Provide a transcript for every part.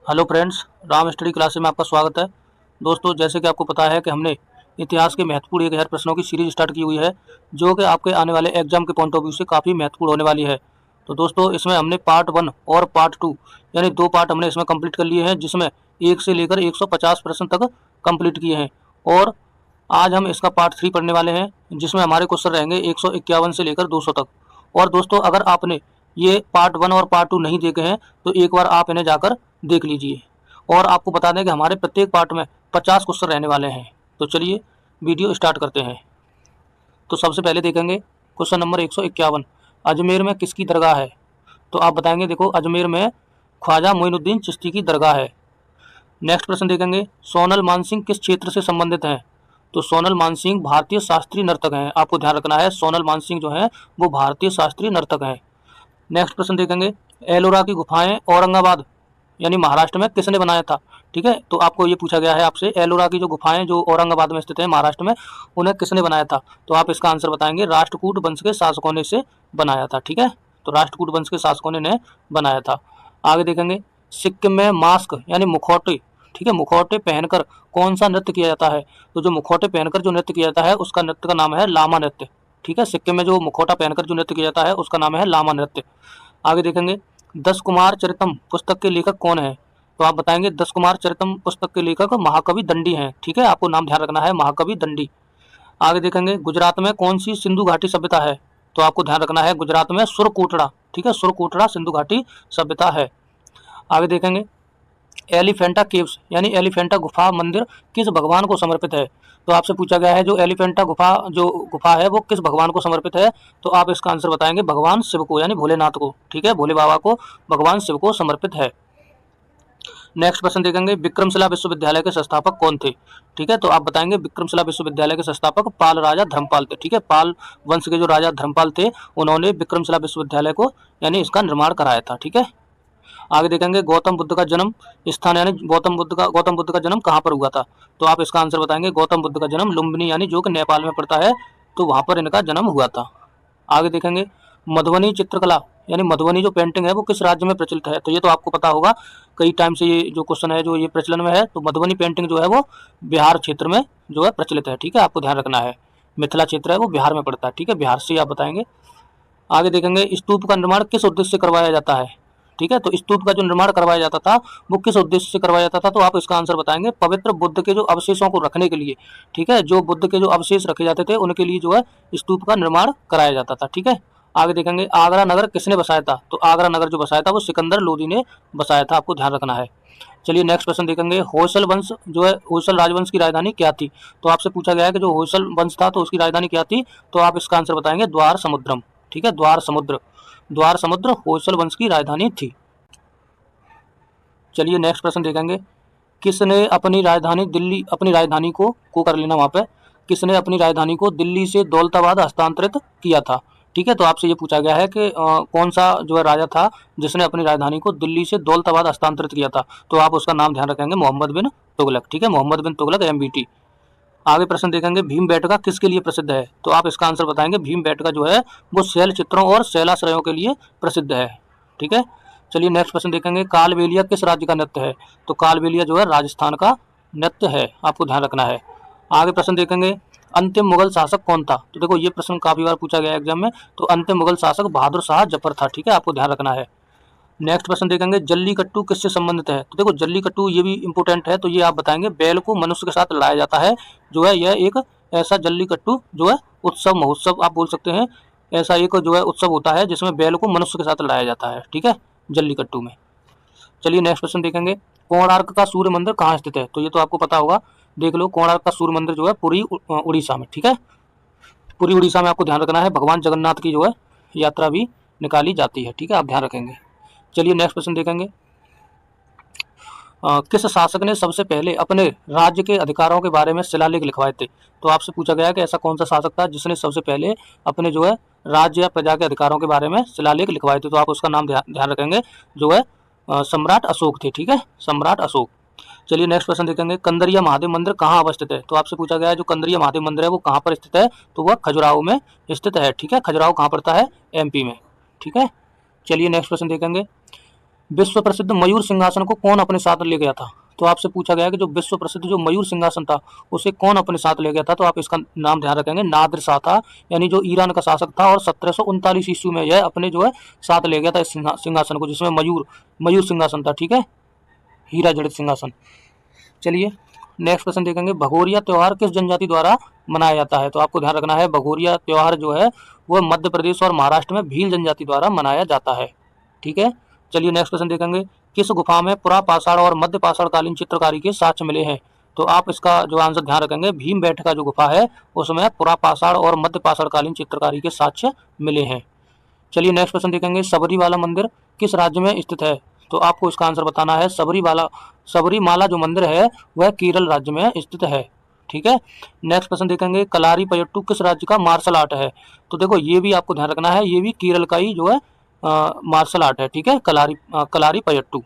Hello friends, Ram study class में आपका स्वागत है। दोस्तों, जैसे कि आपको पता है कि हमने इतिहास के महत्वपूर्ण 1000 प्रश्नों की सीरीज स्टार्ट की हुई है, जो कि आपके आने वाले एग्जाम के पॉइंट ऑफ व्यू से काफ़ी महत्वपूर्ण होने वाली है। तो दोस्तों, इसमें हमने पार्ट 1 और पार्ट 2 यानी 2 पार्ट हमने इसमें कंप्लीट कर लिए हैं, जिसमें 1 से लेकर 150 प्रश्न तक कंप्लीट किए हैं। और आज हम इसका पार्ट 3 पढ़ने वाले हैं, जिसमें हमारे क्वेश्चन रहेंगे 151 से लेकर 200 तक। और दोस्तों, अगर आपने ये पार्ट 1 और पार्ट 2 नहीं देखे हैं तो एक बार आप इन्हें जाकर देख लीजिए। और आपको बता दें कि हमारे प्रत्येक पार्ट में 50 क्वेश्चन रहने वाले हैं। तो चलिए वीडियो स्टार्ट करते हैं। तो सबसे पहले देखेंगे क्वेश्चन नंबर 151, अजमेर में किसकी दरगाह है? तो आप बताएंगे, देखो अजमेर में ख्वाजा मोइनुद्दीन चिश्ती की दरगाह है। नेक्स्ट प्रश्न देखेंगे, सोनल मानसिंह किस क्षेत्र से संबंधित हैं? तो सोनल मानसिंह भारतीय शास्त्रीय नर्तक हैं। आपको ध्यान रखना है, सोनल मानसिंह जो हैं वो भारतीय शास्त्रीय नर्तक हैं। नेक्स्ट प्रश्न देखेंगे, एलोरा की गुफाएं औरंगाबाद यानी महाराष्ट्र में किसने बनाया था? ठीक है, तो आपको ये पूछा गया है आपसे, एलोरा की जो गुफाएं जो औरंगाबाद में स्थित है महाराष्ट्र में, उन्हें किसने बनाया था? तो आप इसका आंसर बताएंगे, राष्ट्रकूट वंश के शासकों ने इसे बनाया था। ठीक है, तो राष्ट्रकूट वंश के शासकों ने इन्हें बनाया था। आगे देखेंगे, सिक्किम में मास्क यानी मुखौटे, ठीक है, मुखौटे पहनकर कौन सा नृत्य किया जाता है? तो जो मुखौटे पहनकर जो नृत्य किया जाता है उसका नृत्य का नाम है लामा नृत्य। ठीक है, सिक्किम में जो मुखौटा पहनकर जो नृत्य किया जाता है उसका नाम है लामा नृत्य। आगे देखेंगे, 10 कुमार चरितम पुस्तक के लेखक कौन है? तो आप बताएंगे, 10 कुमार चरितम पुस्तक के लेखक महाकवि दंडी हैं। ठीक है, आपको नाम ध्यान रखना है, महाकवि दंडी। आगे देखेंगे, गुजरात में कौन सी सिंधु घाटी सभ्यता है? तो आपको ध्यान रखना है, गुजरात में सुरकोटड़ा, ठीक है, सुरकोटड़ा सिंधु घाटी सभ्यता है। आगे देखेंगे, एलिफेंटा केव्स यानी एलिफेंटा गुफा मंदिर किस भगवान को समर्पित है? तो आपसे पूछा गया है जो एलिफेंटा गुफा जो गुफा है वो किस भगवान को समर्पित है? तो आप इसका आंसर बताएंगे, भगवान शिव को यानी भोलेनाथ को। ठीक है, भोले बाबा को, भगवान शिव को समर्पित है। नेक्स्ट प्रश्न देखेंगे, विक्रमशिला विश्वविद्यालय के संस्थापक कौन थे? ठीक है, तो आप बताएंगे, विक्रमशिला विश्वविद्यालय के संस्थापक पाल राजा धर्मपाल थे। ठीक है, पाल वंश के जो राजा धर्मपाल थे उन्होंने विक्रमशिला विश्वविद्यालय को यानी इसका निर्माण कराया था। ठीक है, आगे देखेंगे, गौतम बुद्ध का जन्म स्थान यानी गौतम बुद्ध का जन्म कहाँ पर हुआ था? तो आप इसका आंसर बताएंगे, गौतम बुद्ध का जन्म लुम्बिनी यानी जो कि नेपाल में पड़ता है, तो वहां पर इनका जन्म हुआ था। आगे देखेंगे, मधुबनी चित्रकला यानी मधुबनी जो पेंटिंग है वो किस राज्य में प्रचलित है? तो ये तो आपको पता होगा, कई टाइम से ये जो क्वेश्चन है जो ये प्रचलन में है। तो मधुबनी पेंटिंग जो है वो बिहार क्षेत्र में जो है प्रचलित है। ठीक है, आपको ध्यान रखना है, मिथिला क्षेत्र है वो बिहार में पड़ता है। ठीक है, बिहार से आप बताएंगे। आगे देखेंगे, स्तूप का निर्माण किस उद्देश्य से करवाया जाता है? ठीक है, तो स्तूप का जो निर्माण करवाया जाता था वो किस उद्देश्य से करवाया जाता था? तो आप इसका आंसर बताएंगे, पवित्र बुद्ध के जो अवशेषों को रखने के लिए। ठीक है, जो बुद्ध के जो अवशेष रखे जाते थे उनके लिए जो है स्तूप का निर्माण कराया जाता था। ठीक है, आगे देखेंगे, आगरा नगर किसने बसाया था? तो आगरा नगर जो बसाया था वो सिकंदर लोदी ने बसाया था। आपको ध्यान रखना है। चलिए नेक्स्ट प्रश्न देखेंगे, होयसल वंश जो है, होयसल राजवंश की राजधानी क्या थी? तो आपसे पूछा गया है कि जो होयसल वंश था तो उसकी राजधानी क्या थी? तो आप इसका आंसर बताएंगे, द्वार समुद्रम। ठीक है, द्वार समुद्र होयसल वंश की राजधानी थी। चलिए नेक्स्ट प्रश्न देखेंगे, किसने अपनी राजधानी को कर लेना वहाँ पे, किसने अपनी राजधानी को दिल्ली से दौलताबाद हस्तांतरित किया था? ठीक है, तो आपसे ये पूछा गया है कि कौन सा जो है राजा था जिसने अपनी राजधानी को दिल्ली से दौलताबाद हस्तांतरित किया था? तो आप उसका नाम ध्यान रखेंगे, मोहम्मद बिन तुगलक। ठीक है, मोहम्मद बिन तुगलक MBT। आगे प्रश्न देखेंगे, भीमबेटका किसके लिए प्रसिद्ध है? तो आप इसका आंसर बताएंगे, भीमबेटका जो है वो शैल चित्रों और शैलाश्रयों के लिए प्रसिद्ध है। ठीक है, चलिए नेक्स्ट प्रश्न देखेंगे, कालबेलिया किस राज्य का नृत्य है? तो कालबेलिया जो है राजस्थान का नृत्य है। आपको ध्यान रखना है। आगे प्रश्न देखेंगे, अंतिम मुगल शासक कौन था? तो देखो ये प्रश्न काफी बार पूछा गया एग्जाम में। तो अंतिम मुगल शासक बहादुर शाह जफर था। ठीक है, आपको ध्यान रखना है। नेक्स्ट प्रश्न देखेंगे, जल्लीकट्टू किससे संबंधित है? तो देखो जल्लीकट्टू ये भी इंपोर्टेंट है। तो ये आप बताएंगे, बैल को मनुष्य के साथ लड़ाया जाता है जो है, यह एक ऐसा जल्लीकट्टू जो है उत्सव महोत्सव आप बोल सकते हैं, ऐसा एक जो है उत्सव होता है जिसमें बैल को मनुष्य के साथ लड़ाया जाता है। ठीक है, जल्लीकट्टू में। चलिए नेक्स्ट क्वेश्चन देखेंगे, कोणार्क का सूर्य मंदिर कहाँ स्थित है? तो ये तो आपको पता होगा, देख लो, कोणार्क का सूर्य मंदिर जो है पुरी उड़ीसा में। ठीक है, पुरी उड़ीसा में आपको ध्यान रखना है। भगवान जगन्नाथ की जो है यात्रा भी निकाली जाती है। ठीक है, आप ध्यान रखेंगे। चलिए नेक्स्ट क्वेश्चन देखेंगे, किस शासक ने सबसे पहले अपने राज्य के अधिकारों के बारे में शिलालेख लिखवाए थे? तो आपसे पूछा गया है कि ऐसा कौन सा शासक था जिसने सबसे पहले अपने जो है राज्य या प्रजा के अधिकारों के बारे में शिलालेख लिखवाए थे? तो आप उसका नाम ध्यान रखेंगे, जो है सम्राट अशोक थे। ठीक है, सम्राट अशोक। चलिए नेक्स्ट क्वेश्चन देखेंगे, कंदरिया महादेव मंदिर कहाँ अवस्थित है? तो आपसे पूछा गया है जो कंदरिया महादेव मंदिर है वो कहाँ पर स्थित है? तो वह खजुराहो में स्थित है। ठीक है, खजुराहो कहाँ पड़ता है? MP में। ठीक है, चलिए नेक्स्ट क्वेश्चन देखेंगे, विश्व प्रसिद्ध मयूर सिंहासन को कौन अपने साथ ले गया था? तो आपसे पूछा गया है कि जो विश्व प्रसिद्ध जो मयूर सिंहासन था उसे कौन अपने साथ ले गया था? तो आप इसका नाम ध्यान रखेंगे, नादिर शाह था, यानी जो ईरान का शासक था, और 1739 ईस्वी में यह अपने जो है साथ ले गया था इस सिंहासन को, जिसमें मयूर सिंहासन था। ठीक है, हीरा जड़ित सिंहासन। चलिए नेक्स्ट क्वेश्चन देखेंगे, भगोरिया त्योहार किस जनजाति द्वारा मनाया जाता है? तो आपको ध्यान रखना है, भगोरिया त्योहार जो है वो मध्य प्रदेश और महाराष्ट्र में भील जनजाति द्वारा मनाया जाता है। ठीक है, चलिए नेक्स्ट क्वेश्चन देखेंगे, किस गुफा में पुरापाषाण और मध्य पाषाणकालीन चित्रकारी के साक्ष्य मिले हैं? तो आप इसका जो आंसर ध्यान रखेंगे, भीमबेटका जो गुफा है उसमें पुरापाषाण और मध्य पाषाणकालीन चित्रकारी के साक्ष्य मिले हैं। चलिए नेक्स्ट क्वेश्चन देखेंगे, सबरीमाला मंदिर किस राज्य में स्थित है? तो आपको इसका आंसर बताना है, सबरीमाला जो मंदिर है वह केरल राज्य में स्थित है। ठीक है, नेक्स्ट क्वेश्चन देखेंगे, कलारीपयट्टू किस राज्य का मार्शल आर्ट है? तो देखो ये भी आपको ध्यान रखना है, ये भी केरल का ही जो है मार्शल आर्ट है। ठीक है, कलारीपयट्टू।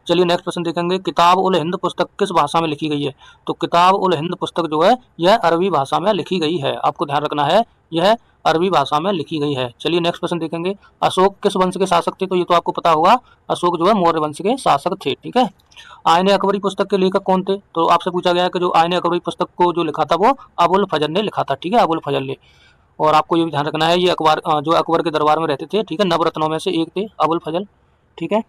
चलिए नेक्स्ट क्वेश्चन देखेंगे, किताब उल हिंद पुस्तक किस भाषा में लिखी गई है? तो किताब उल हिंद पुस्तक जो है यह अरबी भाषा में लिखी गई है। आपको ध्यान रखना है, यह अरबी भाषा में लिखी गई है। चलिए नेक्स्ट क्वेश्चन देखेंगे, अशोक किस वंश के शासक थे? तो ये तो आपको पता होगा, अशोक जो है मौर्य वंश के शासक थे। ठीक है, आयन अकबरी पुस्तक के लेखक कौन थे? तो आपसे पूछा गया है कि जो आयन अकबरी पुस्तक को जो लिखा था वो अबुल फजल ने लिखा था। ठीक है, अबुल फजल ने। और आपको ये भी ध्यान रखना है, ये जो अकबर के दरबार में रहते थे। ठीक है, नवरत्नों में से एक थे अबुल फजल। ठीक है,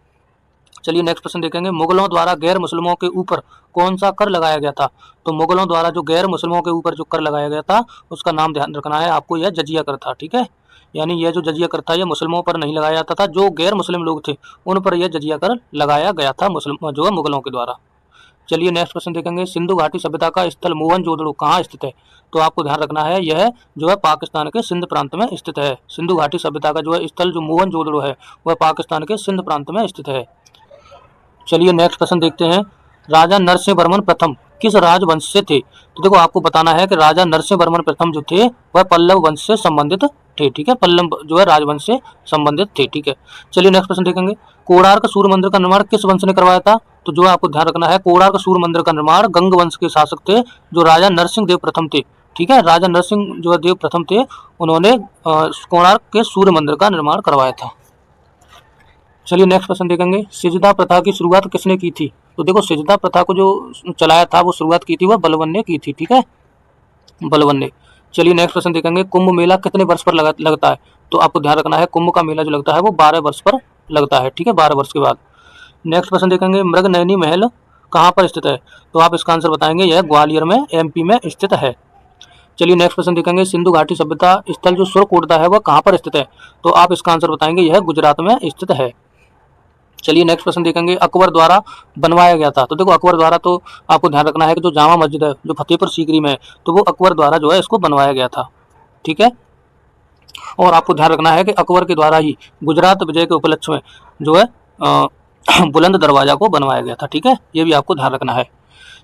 चलिए नेक्स्ट क्वेश्चन देखेंगे, मुगलों द्वारा गैर मुस्लिमों के ऊपर कौन सा कर लगाया गया था? तो मुगलों द्वारा जो गैर मुस्लिमों के ऊपर जो कर लगाया गया था उसका नाम ध्यान रखना है आपको, यह जजिया कर था। ठीक है, यानी यह जो जजिया कर था यह मुस्लिमों पर नहीं लगाया जाता था, जो गैर मुस्लिम लोग थे उन पर यह जजिया कर लगाया गया था मुस्लिम जो है मुगलों के द्वारा। चलिए नेक्स्ट क्वेश्चन देखेंगे, सिंधु घाटी सभ्यता का स्थल मोहनजोदड़ो कहाँ स्थित है? तो आपको ध्यान रखना है, यह जो है पाकिस्तान के सिंध प्रांत में स्थित है। सिंधु घाटी सभ्यता का जो है स्थल जो मोहनजोदड़ो है वह पाकिस्तान के सिंध प्रांत में स्थित है। चलिए नेक्स्ट क्वेश्चन देखते हैं, राजा नरसिंह वर्मन प्रथम किस राजवंश से थे? तो देखो आपको बताना है कि राजा नरसिंह वर्मन प्रथम जो थे वह पल्लव वंश से संबंधित थे। ठीक है, पल्लव जो है राजवंश से संबंधित थे। ठीक है, चलिए नेक्स्ट क्वेश्चन देखेंगे, कोणार्क सूर्य मंदिर का निर्माण किस वंश ने करवाया था? तो जो आपको ध्यान रखना है, कोणार्क सूर्य मंदिर का निर्माण गंग वंश के शासक थे जो राजा नरसिंह देव प्रथम थे। ठीक है, राजा नरसिंह जो है देव प्रथम थे, उन्होंने कोणार्क के सूर्य मंदिर का निर्माण करवाया था। चलिए नेक्स्ट क्वेश्चन देखेंगे, सिजदा प्रथा की शुरुआत किसने की थी? तो देखो सिजदा प्रथा को जो चलाया था वो शुरुआत की थी वह बलबन ने की थी। ठीक है, बलबन ने। चलिए नेक्स्ट क्वेश्चन देखेंगे, कुंभ मेला कितने वर्ष पर लगता है? तो आपको ध्यान रखना है, कुंभ का मेला जो लगता है वो 12 वर्ष पर लगता है। ठीक है, 12 वर्ष के बाद। नेक्स्ट क्वेश्चन देखेंगे, मृगनयनी महल कहाँ पर स्थित है? तो आप इसका आंसर बताएंगे, यह ग्वालियर में एमपी में स्थित है। चलिए नेक्स्ट क्वेश्चन देखेंगे, सिंधु घाटी सभ्यता स्थल जो सुरकोटदा है वह कहाँ पर स्थित है? तो आप इसका आंसर बताएंगे, यह गुजरात में स्थित है। चलिए नेक्स्ट क्वेश्चन देखेंगे, अकबर द्वारा बनवाया गया था। तो देखो अकबर द्वारा तो आपको ध्यान रखना है कि जो जामा मस्जिद है जो फतेहपुर सीकरी में है तो वो अकबर द्वारा जो है इसको बनवाया गया था। ठीक है, और आपको ध्यान रखना है कि अकबर के द्वारा ही गुजरात विजय के उपलक्ष्य में जो है बुलंद दरवाजा को बनवाया गया था। ठीक है, ये भी आपको ध्यान रखना है।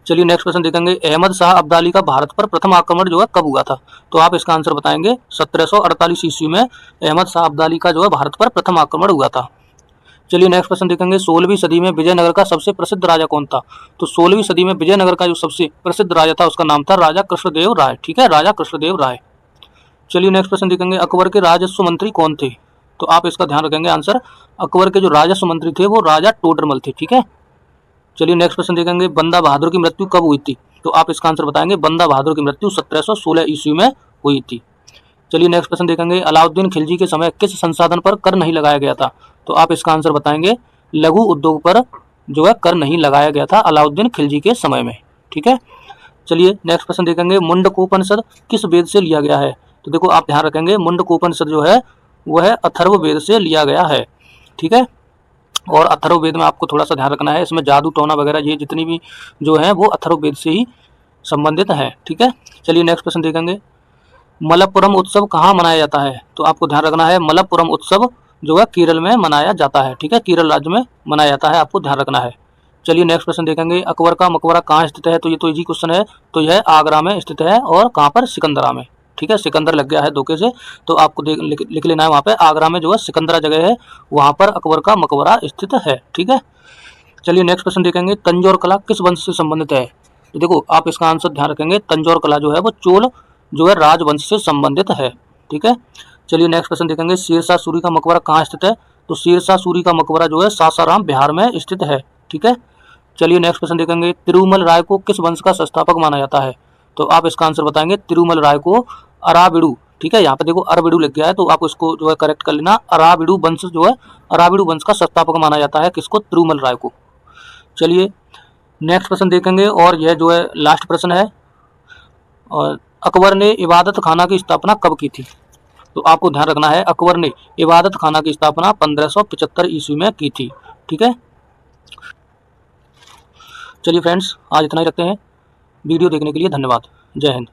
चलिए नेक्स्ट क्वेश्चन देखेंगे, अहमद शाह अब्दाली का भारत पर प्रथम आक्रमण जो है कब हुआ था? तो आप इसका आंसर बताएंगे, 1748 ईस्वी में अहमद शाह अब्दाली का जो है भारत पर प्रथम आक्रमण हुआ था। चलिए नेक्स्ट क्वेश्चन देखेंगे, 16वीं सदी में विजयनगर का सबसे प्रसिद्ध राजा कौन था? तो 16वीं सदी में विजयनगर का जो सबसे प्रसिद्ध राजा था उसका नाम था राजा कृष्णदेव राय। ठीक है, राजा कृष्णदेव राय। चलिए नेक्स्ट क्वेश्चन देखेंगे, अकबर के राजस्व मंत्री कौन थे? तो आप इसका ध्यान रखेंगे आंसर, अकबर के जो राजस्व मंत्री थे वो राजा टोडरमल थे। ठीक है, चलिए नेक्स्ट क्वेश्चन देखेंगे, बंदा बहादुर की मृत्यु कब हुई थी? तो आप इसका आंसर बताएंगे, बंदा बहादुर की मृत्यु 1716 ईस्वी में हुई थी। चलिए नेक्स्ट क्वेश्चन देखेंगे, अलाउद्दीन खिलजी के समय किस संसाधन पर कर नहीं लगाया गया था? तो आप इसका आंसर बताएंगे, लघु उद्योग पर जो है कर नहीं लगाया गया था अलाउद्दीन खिलजी के समय में। ठीक है, चलिए नेक्स्ट क्वेश्चन देखेंगे, मुंडकोपनिषद किस वेद से लिया गया है? तो देखो आप ध्यान रखेंगे, मुंडकोपनिषद जो है वह अथर्ववेद से लिया गया है। ठीक है, और अथर्ववेद में आपको थोड़ा सा ध्यान रखना है, इसमें जादू टोना वगैरह ये जितनी भी जो है वो अथर्ववेद से ही संबंधित है। ठीक है, चलिए नेक्स्ट क्वेश्चन देखेंगे, मलप्पुरम उत्सव कहाँ मनाया जाता है? तो आपको ध्यान रखना है, मलप्पुरम उत्सव जो है केरल में मनाया जाता है। ठीक है, केरल राज्य में मनाया जाता है, आपको ध्यान रखना है। चलिए नेक्स्ट क्वेश्चन देखेंगे, अकबर का मकबरा कहाँ स्थित है? तो ये तो इजी क्वेश्चन है, तो यह आगरा में स्थित है। और कहाँ पर? सिकंदरा में। ठीक है, सिकंदर लग गया है धोखे से, तो आपको लिख लेना है, वहाँ पे आगरा में जो है सिकंदरा जगह है, वहाँ पर अकबर का मकबरा स्थित है। ठीक है, चलिए नेक्स्ट क्वेश्चन देखेंगे, तंजौर कला किस वंश से संबंधित है? तो देखो आप इसका आंसर ध्यान रखेंगे, तंजौर कला जो है वो चोल जो है राजवंश से संबंधित है। ठीक है, चलिए नेक्स्ट क्वेश्चन देखेंगे, शेरशाह सूरी का मकबरा कहाँ स्थित है? तो शेरशाह सूरी का मकबरा जो है सासाराम बिहार में स्थित है। ठीक है, चलिए नेक्स्ट क्वेश्चन देखेंगे। तिरुमल राय को किस वंश का संस्थापक माना जाता है? तो आप इसका आंसर बताएंगे तिरुमल राय को अराबिडू। ठीक है, यहाँ पे देखो अरबिडू लिख गया है, तो आप इसको जो है करेक्ट कर लेना। अराबिडू वंश जो है, अराबिडू वंश का संस्थापक माना जाता है किसको? तिरुमल राय को। चलिए नेक्स्ट प्रश्न देखेंगे, और यह जो है लास्ट प्रश्न है। और अकबर ने इबादत खाना की स्थापना कब की थी? तो आपको ध्यान रखना है, अकबर ने इबादत खाना की स्थापना 1575 ईस्वी में की थी। ठीक है, चलिए फ्रेंड्स आज इतना ही रखते हैं। वीडियो देखने के लिए धन्यवाद। जय हिंद।